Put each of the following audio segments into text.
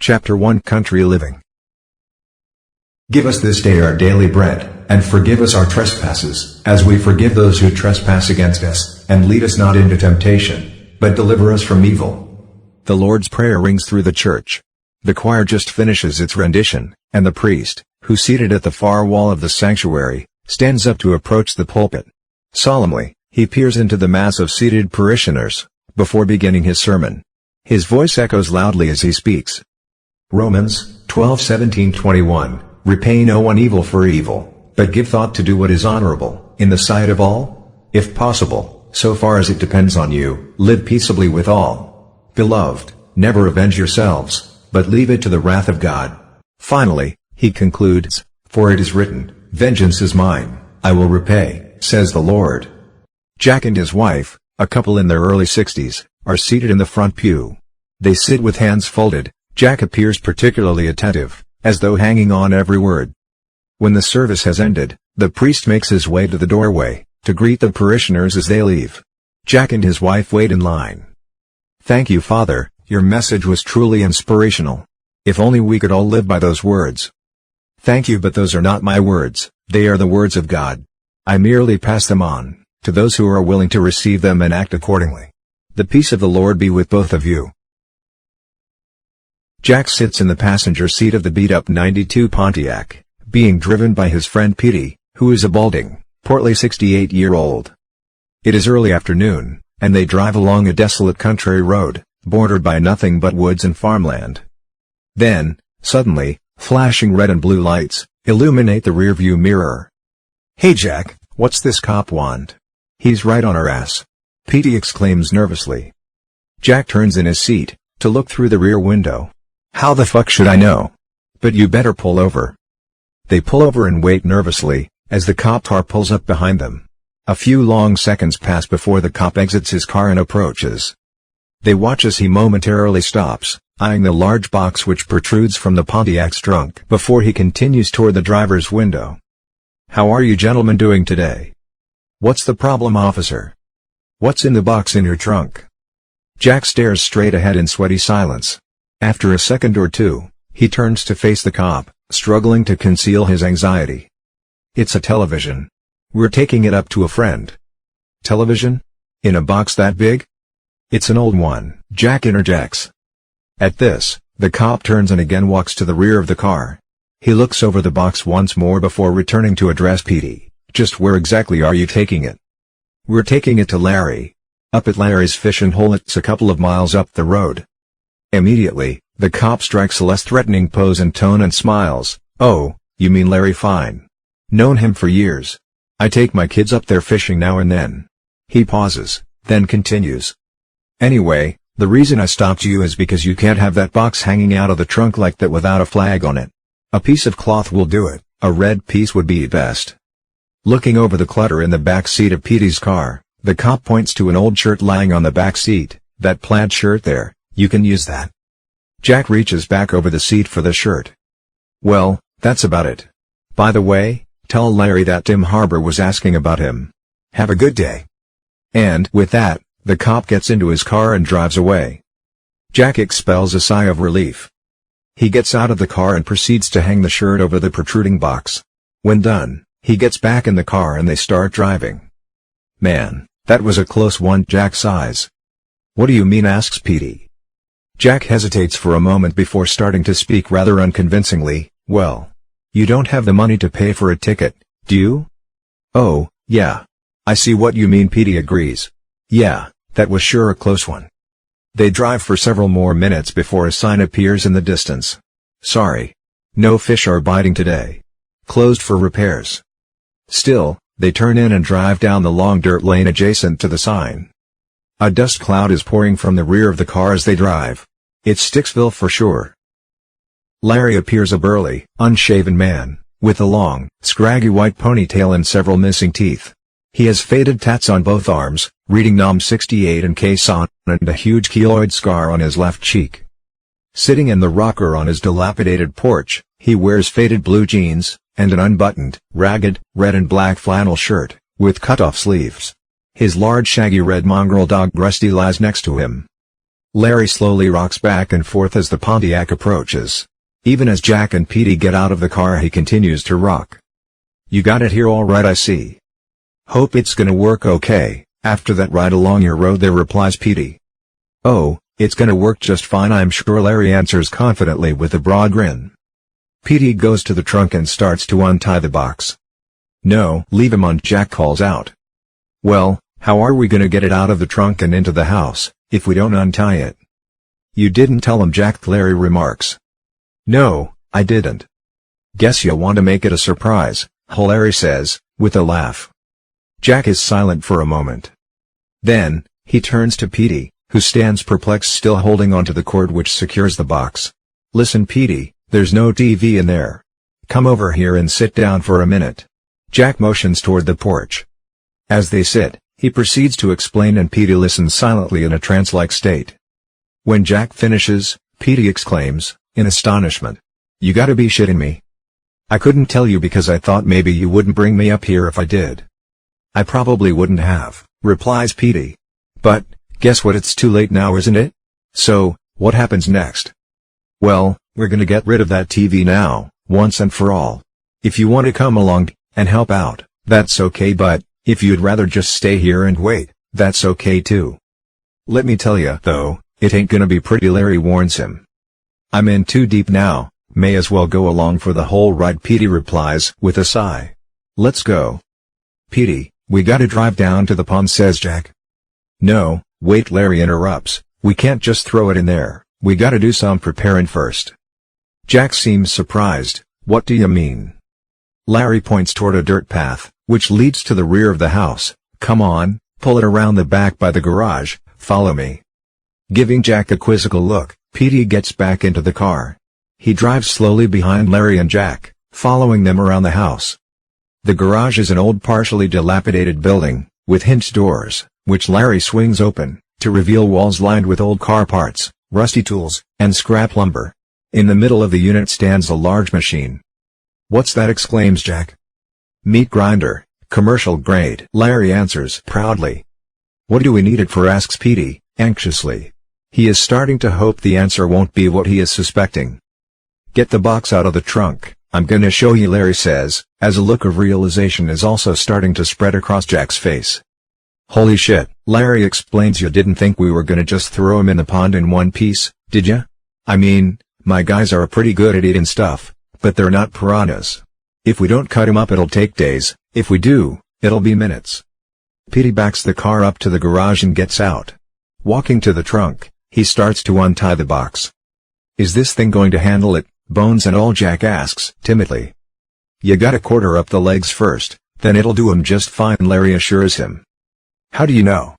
Chapter 1 Country Living. Give us this day our daily bread, and forgive us our trespasses, as we forgive those who trespass against us, and lead us not into temptation, but deliver us from evil. The Lord's Prayer rings through the church. The choir just finishes its rendition, and the priest, who's seated at the far wall of the sanctuary, stands up to approach the pulpit. Solemnly, he peers into the mass of seated parishioners, before beginning his sermon. His voice echoes loudly as he speaks. Romans 12:17-21, Repay no one evil for evil, but give thought to do what is honorable, in the sight of all. If possible, so far as it depends on you, live peaceably with all. Beloved, never avenge yourselves, but leave it to the wrath of God. Finally, he concludes, For it is written, Vengeance is mine, I will repay, says the Lord. Jack and his wife, a couple in their early 60s, are seated in the front pew. They sit with hands folded. Jack appears particularly attentive, as though hanging on every word. When the service has ended, the priest makes his way to the doorway, to greet the parishioners as they leave. Jack and his wife wait in line. Thank you, Father, your message was truly inspirational. If only we could all live by those words. Thank you, but those are not my words, they are the words of God. I merely pass them on, to those who are willing to receive them and act accordingly. The peace of the Lord be with both of you. Jack sits in the passenger seat of the beat-up '92 Pontiac, being driven by his friend Petey, who is a balding, portly 68-year-old. It is early afternoon, and they drive along a desolate country road, bordered by nothing but woods and farmland. Then, suddenly, flashing red and blue lights illuminate the rearview mirror. "Hey Jack, what's this cop want? He's right on our ass," Petey exclaims nervously. Jack turns in his seat, to look through the rear window. "How the fuck should I know? But you better pull over." They pull over and wait nervously, as the cop car pulls up behind them. A few long seconds pass before the cop exits his car and approaches. They watch as he momentarily stops, eyeing the large box which protrudes from the Pontiac's trunk before he continues toward the driver's window. "How are you gentlemen doing today? What's the problem, officer? What's in the box in your trunk?" Jack stares straight ahead in sweaty silence. After a second or two, he turns to face the cop, struggling to conceal his anxiety. "It's a television. We're taking it up to a friend." "Television? In a box that big?" "It's an old one," Jack interjects. At this, the cop turns and again walks to the rear of the car. He looks over the box once more before returning to address Petey. "Just where exactly are you taking it?" "We're taking it to Larry. Up at Larry's Fishin Hole. It's a couple of miles up the road." Immediately, the cop strikes a less threatening pose and tone and smiles. "Oh, you mean Larry? Fine. Known him for years. I take my kids up there fishing now and then." He pauses, then continues. "Anyway, the reason I stopped you is because you can't have that box hanging out of the trunk like that without a flag on it. A piece of cloth will do it, a red piece would be best." Looking over the clutter in the back seat of Petey's car, the cop points to an old shirt lying on the back seat. "That plaid shirt there. You can use that." Jack reaches back over the seat for the shirt. "Well, that's about it. By the way, tell Larry that Tim Harbour was asking about him. Have a good day." And with that, the cop gets into his car and drives away. Jack expels a sigh of relief. He gets out of the car and proceeds to hang the shirt over the protruding box. When done, he gets back in the car and they start driving. "Man, that was a close one," Jack sighs. "What do you mean?" asks Petey. Jack hesitates for a moment before starting to speak rather unconvincingly. "Well, you don't have the money to pay for a ticket, do you?" "Oh, yeah. I see what you mean," Petey agrees. "Yeah, that was sure a close one." They drive for several more minutes before a sign appears in the distance. "Sorry. No fish are biting today. Closed for repairs." Still, they turn in and drive down the long dirt lane adjacent to the sign. A dust cloud is pouring from the rear of the car as they drive. It's Sticksville for sure. Larry appears a burly, unshaven man, with a long, scraggy white ponytail and several missing teeth. He has faded tats on both arms, reading Nom 68 and Quezon, and a huge keloid scar on his left cheek. Sitting in the rocker on his dilapidated porch, he wears faded blue jeans, and an unbuttoned, ragged, red and black flannel shirt, with cut-off sleeves. His large shaggy red mongrel dog Rusty lies next to him. Larry slowly rocks back and forth as the Pontiac approaches. Even as Jack and Petey get out of the car, he continues to rock. "You got it here all right, I see. Hope it's gonna work okay, after that ride along your road there," replies Petey. "Oh, it's gonna work just fine, I'm sure," Larry answers confidently with a broad grin. Petey goes to the trunk and starts to untie the box. "No, leave him on," Jack calls out. "Well, how are we gonna get it out of the trunk and into the house, if we don't untie it?" "You didn't tell him, Jack," Larry remarks. "No, I didn't. Guess you'll want to make it a surprise," Larry says, with a laugh. Jack is silent for a moment. Then, he turns to Petey, who stands perplexed, still holding onto the cord which secures the box. "Listen, Petey, there's no TV in there. Come over here and sit down for a minute." Jack motions toward the porch. As they sit, he proceeds to explain and Petey listens silently in a trance-like state. When Jack finishes, Petey exclaims, in astonishment, "You gotta be shitting me. I couldn't tell you because I thought maybe you wouldn't bring me up here if I did." "I probably wouldn't have," replies Petey. "But, guess what, it's too late now, isn't it? So, what happens next?" "Well, we're gonna get rid of that TV now, once and for all. If you want to come along and help out, that's okay, but if you'd rather just stay here and wait, that's okay too. Let me tell ya though, it ain't gonna be pretty," Larry warns him. "I'm in too deep now, may as well go along for the whole ride," Petey replies with a sigh. "Let's go." "Petey, we gotta drive down to the pond," says Jack. "No, wait," Larry interrupts, "we can't just throw it in there, we gotta do some preparing first." Jack seems surprised. "What do you mean?" Larry points toward a dirt path, which leads to the rear of the house. "Come on, pull it around the back by the garage, follow me." Giving Jack a quizzical look, Petey gets back into the car. He drives slowly behind Larry and Jack, following them around the house. The garage is an old partially dilapidated building, with hinged doors, which Larry swings open, to reveal walls lined with old car parts, rusty tools, and scrap lumber. In the middle of the unit stands a large machine. "What's that?" exclaims Jack. "Meat grinder, commercial grade," Larry answers proudly. "What do we need it for?" asks Petey, anxiously. He is starting to hope the answer won't be what he is suspecting. "Get the box out of the trunk, I'm gonna show you," Larry says, as a look of realization is also starting to spread across Jack's face. "Holy shit," Larry explains, "you didn't think we were gonna just throw him in the pond in one piece, did ya? I mean, my guys are pretty good at eating stuff, but they're not piranhas. If we don't cut him up it'll take days, if we do, it'll be minutes." Petey backs the car up to the garage and gets out. Walking to the trunk, he starts to untie the box. "Is this thing going to handle it, bones and all?" Jack asks timidly. "You gotta quarter up the legs first, then it'll do 'em just fine," Larry assures him. "How do you know?"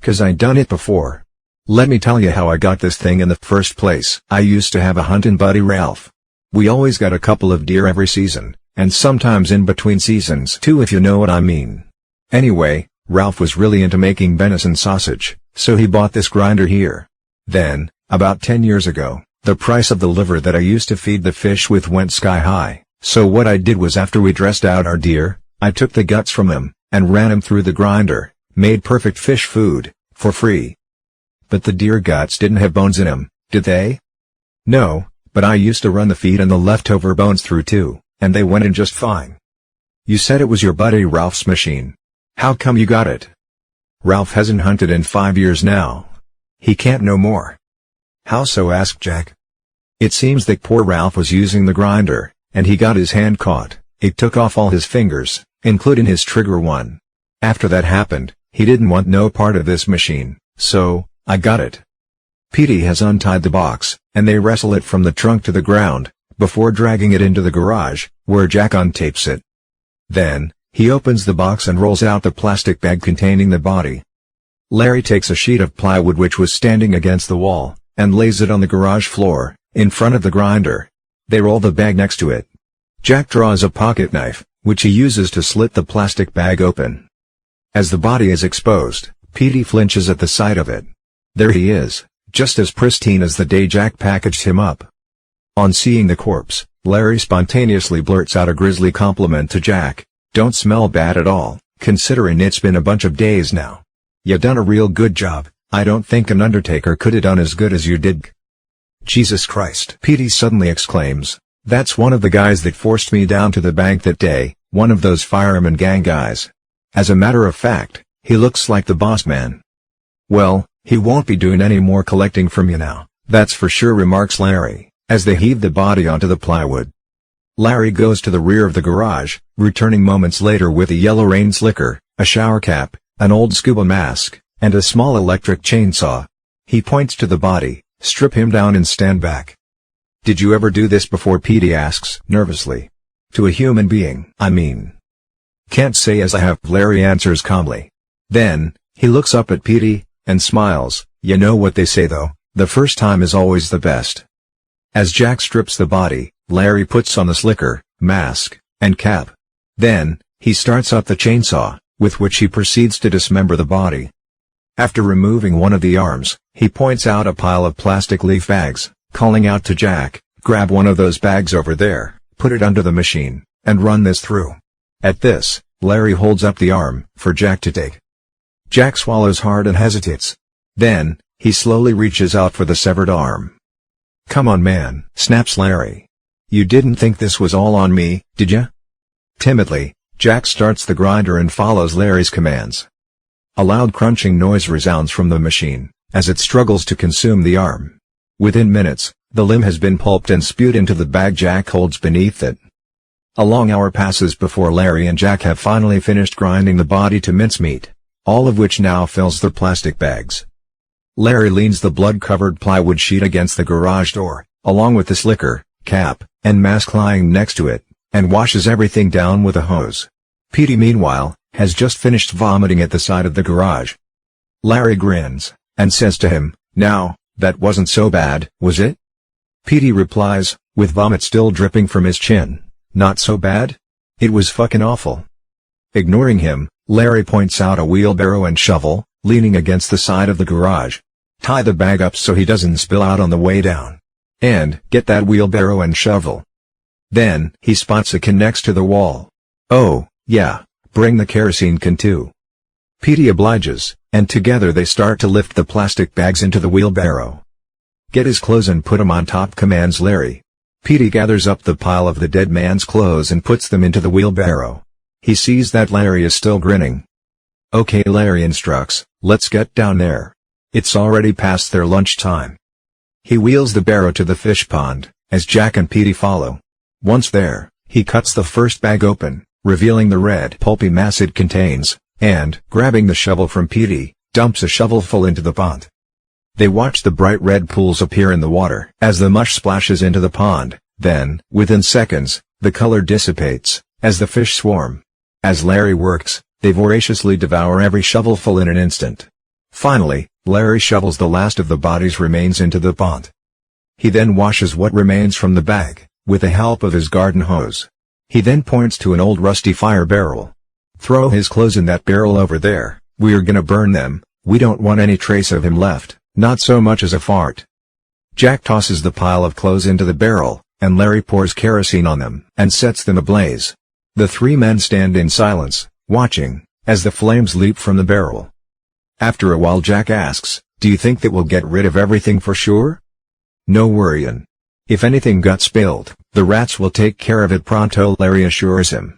"'Cause I done it before. Let me tell you how I got this thing in the first place. I used to have a hunting buddy, Ralph. We always got a couple of deer every season, and sometimes in between seasons too, if you know what I mean. Anyway, Ralph was really into making venison sausage, so he bought this grinder here. Then, about 10 years ago, the price of the liver that I used to feed the fish with went sky high, so what I did was, after we dressed out our deer, I took the guts from him, and ran him through the grinder, made perfect fish food, for free." "But the deer guts didn't have bones in them, did they?" "No, but I used to run the feet and the leftover bones through too, and they went in just fine." "You said it was your buddy Ralph's machine. How come you got it?" "Ralph hasn't hunted in 5 years now. He can't no more." "How so?" asked Jack. "It seems that poor Ralph was using the grinder, and he got his hand caught. It took off all his fingers, including his trigger one. After that happened, he didn't want no part of this machine, so I got it." Petey has untied the box, and they wrestle it from the trunk to the ground, before dragging it into the garage, where Jack untapes it. Then, he opens the box and rolls out the plastic bag containing the body. Larry takes a sheet of plywood which was standing against the wall, and lays it on the garage floor, in front of the grinder. They roll the bag next to it. Jack draws a pocket knife, which he uses to slit the plastic bag open. As the body is exposed, Petey flinches at the sight of it. There he is, just as pristine as the day Jack packaged him up. On seeing the corpse, Larry spontaneously blurts out a grisly compliment to Jack. "Don't smell bad at all, considering it's been a bunch of days now. You done a real good job, I don't think an undertaker could have done as good as you did. Jesus Christ, Petey suddenly exclaims. That's one of the guys that forced me down to the bank that day, one of those fireman gang guys. As a matter of fact, he looks like the boss man. Well, he won't be doing any more collecting from you now, that's for sure, remarks Larry, as they heave the body onto the plywood. Larry goes to the rear of the garage, returning moments later with a yellow rain slicker, a shower cap, an old scuba mask, and a small electric chainsaw. He points to the body. Strip him down and stand back. Did you ever do this before? Petey asks nervously. To a human being, I mean. Can't say as I have, Larry answers calmly. Then, he looks up at Petey, and smiles. You know what they say though, the first time is always the best. As Jack strips the body, Larry puts on the slicker, mask, and cap. Then, he starts up the chainsaw, with which he proceeds to dismember the body. After removing one of the arms, he points out a pile of plastic leaf bags, calling out to Jack, grab one of those bags over there, put it under the machine, and run this through. At this, Larry holds up the arm, for Jack to take. Jack swallows hard and hesitates. Then, he slowly reaches out for the severed arm. Come on man, snaps Larry. You didn't think this was all on me, did ya? Timidly, Jack starts the grinder and follows Larry's commands. A loud crunching noise resounds from the machine, as it struggles to consume the arm. Within minutes, the limb has been pulped and spewed into the bag Jack holds beneath it. A long hour passes before Larry and Jack have finally finished grinding the body to mincemeat, all of which now fills the plastic bags. Larry leans the blood-covered plywood sheet against the garage door, along with the slicker, cap, and mask lying next to it, and washes everything down with a hose. Petey meanwhile, has just finished vomiting at the side of the garage. Larry grins, and says to him, now, that wasn't so bad, was it? Petey replies, with vomit still dripping from his chin, not so bad? It was fucking awful. Ignoring him, Larry points out a wheelbarrow and shovel, leaning against the side of the garage. Tie the bag up so he doesn't spill out on the way down. And, get that wheelbarrow and shovel. Then, he spots a can next to the wall. Oh, yeah. Bring the kerosene can too. Petey obliges, and together they start to lift the plastic bags into the wheelbarrow. Get his clothes and put 'em on top, commands Larry. Petey gathers up the pile of the dead man's clothes and puts them into the wheelbarrow. He sees that Larry is still grinning. Okay, Larry instructs, let's get down there. It's already past their lunch time. He wheels the barrow to the fish pond, as Jack and Petey follow. Once there, he cuts the first bag open, revealing the red pulpy mass it contains, and, grabbing the shovel from Petey, dumps a shovelful into the pond. They watch the bright red pools appear in the water as the mush splashes into the pond, then, within seconds, the color dissipates, as the fish swarm. As Larry works, they voraciously devour every shovelful in an instant. Finally, Larry shovels the last of the body's remains into the pond. He then washes what remains from the bag, with the help of his garden hose. He then points to an old rusty fire barrel. Throw his clothes in that barrel over there, we're gonna burn them, we don't want any trace of him left, not so much as a fart. Jack tosses the pile of clothes into the barrel, and Larry pours kerosene on them and sets them ablaze. The three men stand in silence, watching, as the flames leap from the barrel. After a while Jack asks, do you think that we'll get rid of everything for sure? No worryin'. If anything got spilled, the rats will take care of it pronto, Larry assures him.